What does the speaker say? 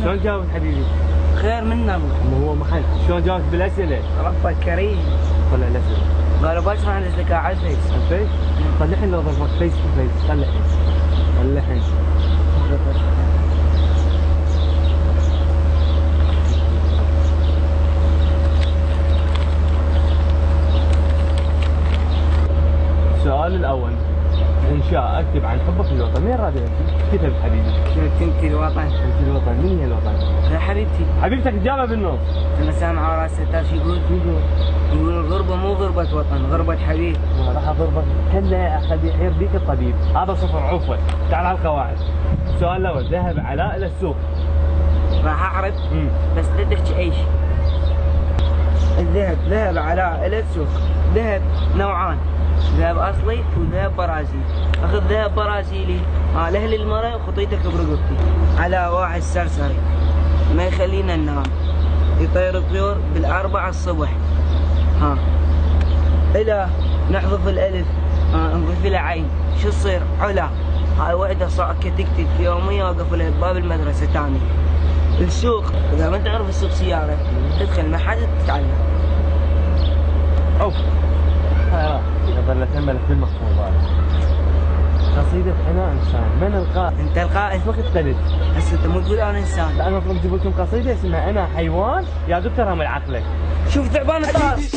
شلون جاوبت حبيبي؟ خير منا ابو. هو محل شلون جاوبت بالاسئله؟ ربك كريم. طلع الاسئله. قالوا باكر راح انزل لك على الفيس. الفيس؟ طلع الحين لو ضربك فيس تو فيس، طلع الحين. طلع الحين. السؤال الاول، انشاء اكتب عن حبك للوطن، وين رادي كتبت حبيبي؟ شنو تنتي الوطن؟ انت الوطن، من هي الوطن؟ يا حبيبتي. حبيبتك تجاوبها بالنص. انا سامع على راس الستار شو يقول؟ يقول الغربة مو غربة وطن، غربة حبيب. راح ضربك كله اخذ يحير بيك الطبيب، هذا صفر عفوا، تعال على القواعد. السؤال الاول، ذهب علاء الى السوق. راح اعرف بس لا تحكي اي شيء. ذهب علاء الى السوق، ذهب نوعان، ذهب اصلي وذهب برازيلي. اخذ ذهب برازيلي لاهل المرأة وخطيتك برقبتي، على واحد سرسري ما يخلينا ننام، يطير الطيور بالأربعة الصبح. إلى نحذف الألف نضيف لها عين، شو تصير؟ علا. هاي وحدة صعقة تكتب في يومية واقف لها باب المدرسة تاني. السوق، إذا ما تعرف السوق سيارة تدخل ما حد تتعلم. اوف خيرات ظلت هملت بالمحفوظات. قصيدة أنا إنسان، من القائل؟ أنت القائل. وقت اختلف. هسه أنت مو تقول أنا إنسان. لا أنا المفروض أجيب لكم قصيدة اسمها أنا حيوان، يا دكتور هم عقلك. شوف ثعبان الطاس.